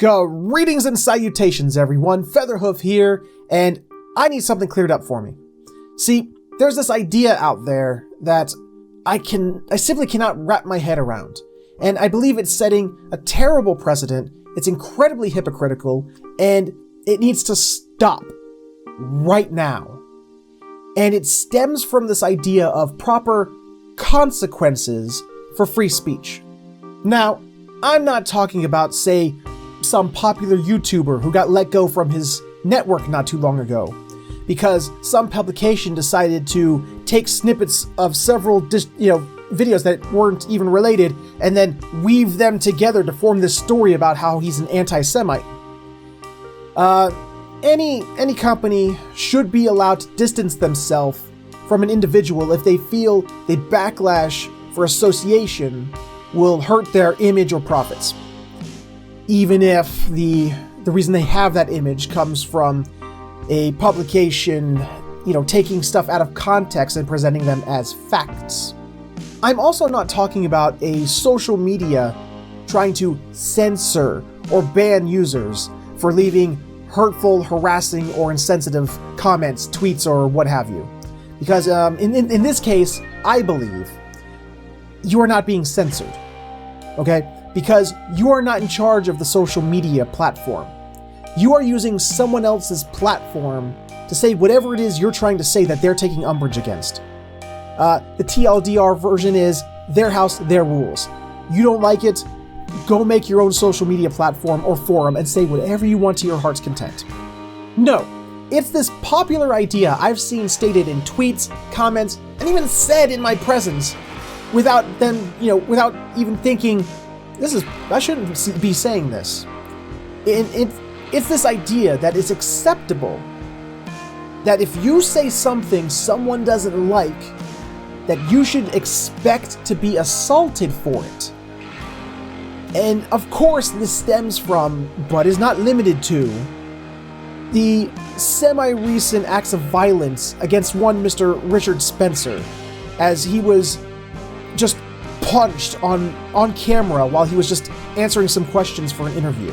Greetings and salutations, everyone. Featherhoof here, and I need something cleared up for me. See, there's this idea out there that I simply cannot wrap my head around, and I believe it's setting a terrible precedent. It's incredibly hypocritical, and it needs to stop right now. And it stems from this idea of proper consequences for free speech. Now, I'm not talking about, say, some popular YouTuber who got let go from his network not too long ago because some publication decided to take snippets of several videos that weren't even related and then weave them together to form this story about how he's an anti-Semite. Any company should be allowed to distance themselves from an individual if they feel the backlash for association will hurt their image or profits. Even if the reason they have that image comes from a publication, taking stuff out of context and presenting them as facts. I'm also not talking about a social media trying to censor or ban users for leaving hurtful, harassing, or insensitive comments, tweets, or what have you. Because in this case, I believe you are not being censored, okay? Because you are not in charge of the social media platform. You are using someone else's platform to say whatever it is you're trying to say that they're taking umbrage against. The TLDR version is their house, their rules. You don't like it, go make your own social media platform or forum and say whatever you want to your heart's content. No, it's this popular idea I've seen stated in tweets, comments, and even said in my presence without even thinking, I shouldn't be saying this. It's this idea that it's acceptable that if you say something someone doesn't like, that you should expect to be assaulted for it. And of course this stems from, but is not limited to, the semi-recent acts of violence against one Mr. Richard Spencer, as he was just punched on camera while he was just answering some questions for an interview.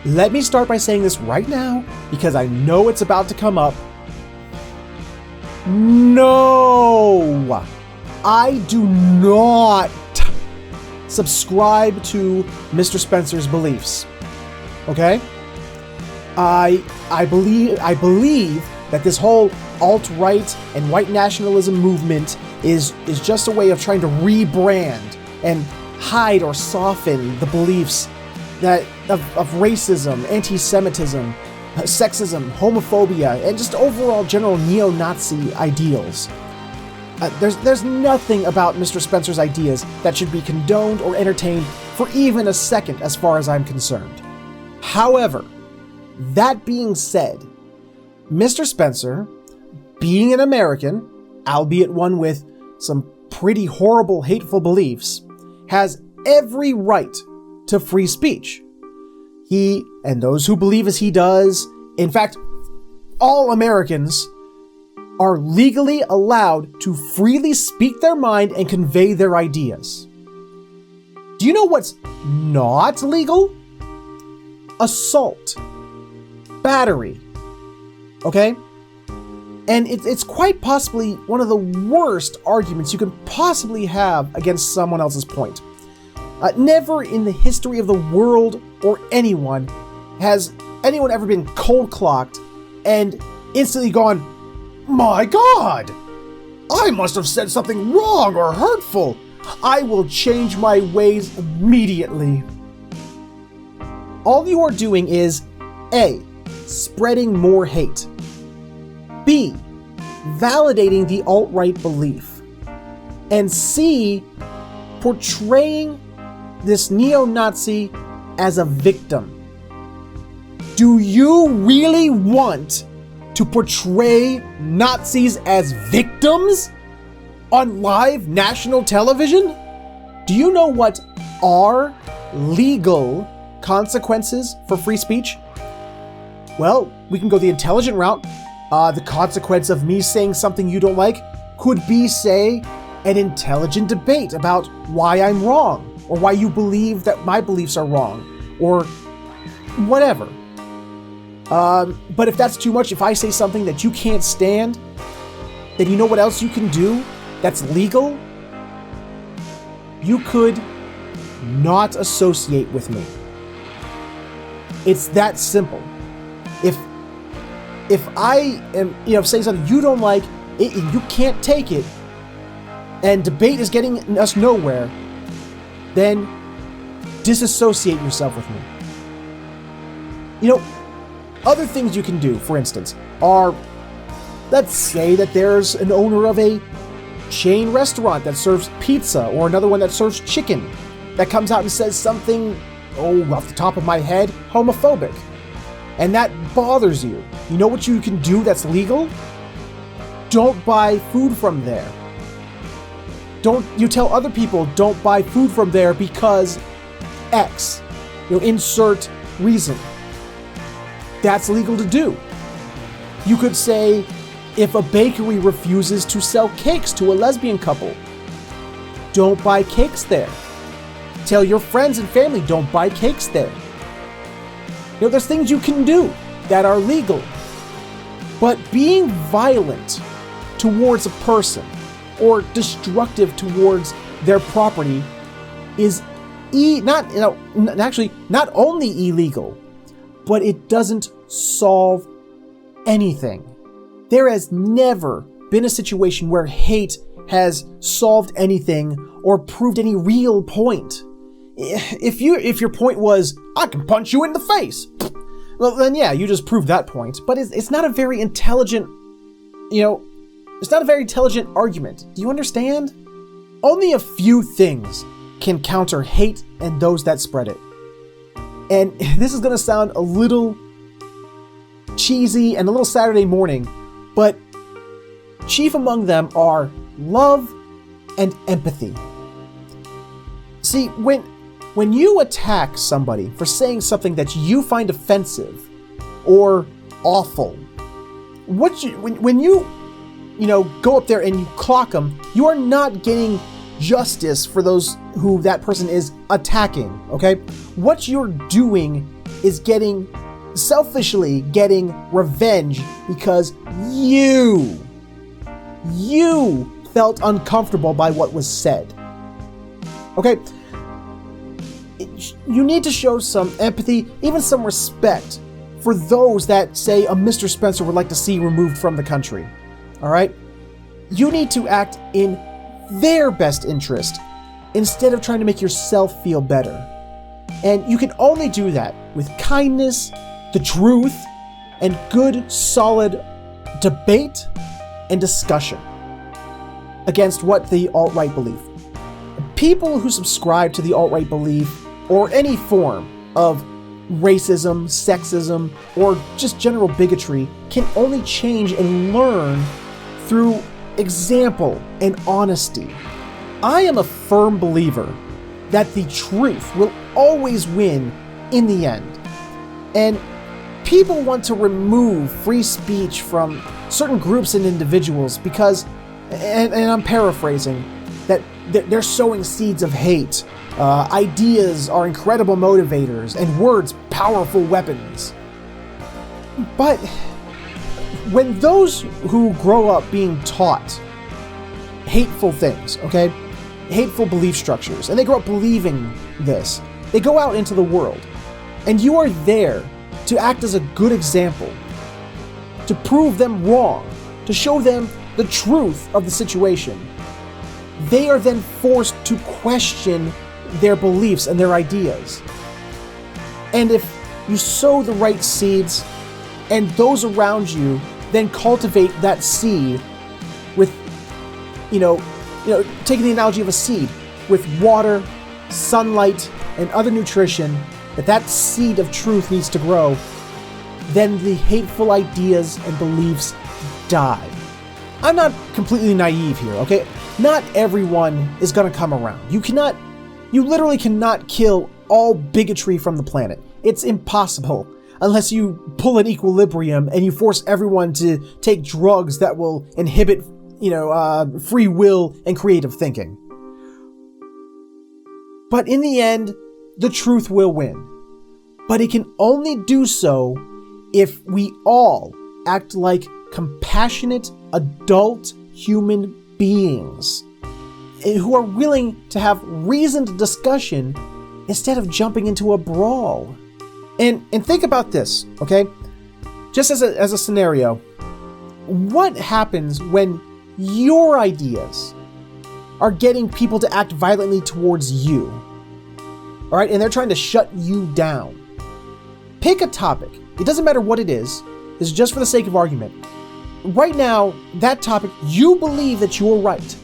Let me start by saying this right now, because I know it's about to come up. No! I do not subscribe to Mr. Spencer's beliefs. Okay? I believe that this whole alt-right and white nationalism movement is just a way of trying to rebrand and hide or soften the beliefs that of racism, anti-Semitism, sexism, homophobia, and just overall general neo-Nazi ideals. There's nothing about Mr. Spencer's ideas that should be condoned or entertained for even a second as far as I'm concerned. However, that being said, Mr. Spencer, being an American, albeit one with some pretty horrible, hateful beliefs, has every right to free speech. He, and those who believe as he does, in fact, all Americans, are legally allowed to freely speak their mind and convey their ideas. Do you know what's not legal? Assault. Battery. Okay? And it's quite possibly one of the worst arguments you can possibly have against someone else's point. Never in the history of the world or anyone has anyone ever been cold-clocked and instantly gone, "My God! I must have said something wrong or hurtful. I will change my ways immediately." All you are doing is A, spreading more hate. B, validating the alt-right belief. And C, portraying this neo-Nazi as a victim. Do you really want to portray Nazis as victims on live national television? Do you know what are legal consequences for free speech? Well, we can go the intelligent route. The consequence of me saying something you don't like could be, say, an intelligent debate about why I'm wrong, or why you believe that my beliefs are wrong, or whatever. But if that's too much, if I say something that you can't stand, then you know what else you can do that's legal? You could not associate with me. It's that simple. If I am, saying something you don't like, you can't take it, and debate is getting us nowhere, then disassociate yourself with me. Other things you can do, for instance, are, let's say that there's an owner of a chain restaurant that serves pizza, or another one that serves chicken, that comes out and says something, off the top of my head, homophobic. And that bothers you. You know what you can do that's legal? Don't buy food from there. Don't you tell other people don't buy food from there because X. Insert reason. That's legal to do. You could say, if a bakery refuses to sell cakes to a lesbian couple, don't buy cakes there. Tell your friends and family don't buy cakes there. There's things you can do that are legal. But being violent towards a person or destructive towards their property is not only illegal, but it doesn't solve anything. There has never been a situation where hate has solved anything or proved any real point. If your point was, I can punch you in the face, well then yeah, you just proved that point. But it's not a very intelligent, it's not a very intelligent argument. Do you understand? Only a few things can counter hate and those that spread it. And this is gonna sound a little cheesy and a little Saturday morning, but chief among them are love and empathy. See, when you attack somebody for saying something that you find offensive or awful, when you go up there and you clock them, you are not getting justice for those who that person is attacking, okay? What you're doing is selfishly getting revenge because you felt uncomfortable by what was said. Okay? You need to show some empathy, even some respect for those that say a Mr. Spencer would like to see removed from the country. All right? You need to act in their best interest instead of trying to make yourself feel better. And you can only do that with kindness, the truth, and good, solid debate and discussion against what the alt-right believe. People who subscribe to the alt-right belief or any form of racism, sexism, or just general bigotry can only change and learn through example and honesty. I am a firm believer that the truth will always win in the end. And people want to remove free speech from certain groups and individuals because, and I'm paraphrasing, that they're sowing seeds of hate. Ideas are incredible motivators, and words powerful weapons. But when those who grow up being taught hateful things, okay, hateful belief structures, and they grow up believing this, they go out into the world, and you are there to act as a good example, to prove them wrong, to show them the truth of the situation. They are then forced to question their beliefs and their ideas. And if you sow the right seeds, and those around you then cultivate that seed with, taking the analogy of a seed, with water, sunlight, and other nutrition, that seed of truth needs to grow, then the hateful ideas and beliefs die. I'm not completely naive here, okay? Not everyone is gonna come around. You literally cannot kill all bigotry from the planet. It's impossible unless you pull an equilibrium and you force everyone to take drugs that will inhibit, free will and creative thinking. But in the end, the truth will win. But it can only do so if we all act like compassionate adult human beings who are willing to have reasoned discussion instead of jumping into a brawl. And think about this, okay? Just as a scenario, what happens when your ideas are getting people to act violently towards you? All right, and they're trying to shut you down. Pick a topic. It doesn't matter what it is. This is just for the sake of argument. Right now, that topic, you believe that you're right.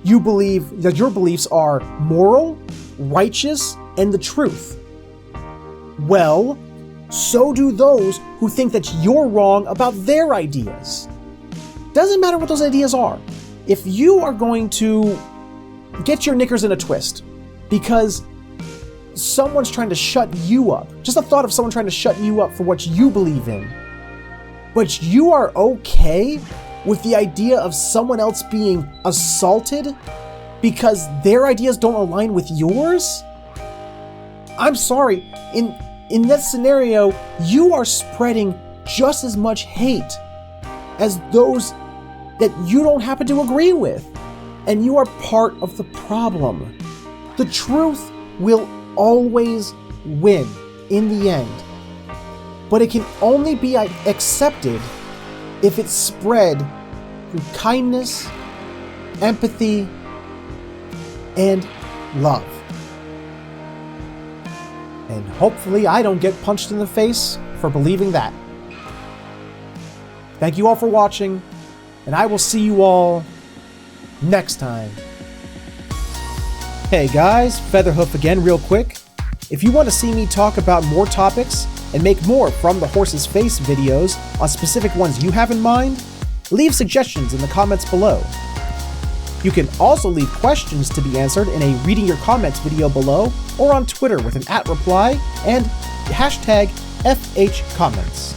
You believe that your beliefs are moral, righteous, and the truth. Well, so do those who think that you're wrong about their ideas. Doesn't matter what those ideas are. If you are going to get your knickers in a twist because someone's trying to shut you up, just the thought of someone trying to shut you up for what you believe in, but you are okay with the idea of someone else being assaulted because their ideas don't align with yours? I'm sorry, in that scenario, you are spreading just as much hate as those that you don't happen to agree with, and you are part of the problem. The truth will always win in the end, but it can only be accepted if it's spread through kindness, empathy, and love. And hopefully I don't get punched in the face for believing that. Thank you all for watching, and I will see you all next time. Hey guys, Featherhoof again real quick. If you want to see me talk about more topics and make more From the Horse's Face videos on specific ones you have in mind, leave suggestions in the comments below. You can also leave questions to be answered in a Reading Your Comments video below or on Twitter with an @reply and hashtag FHComments.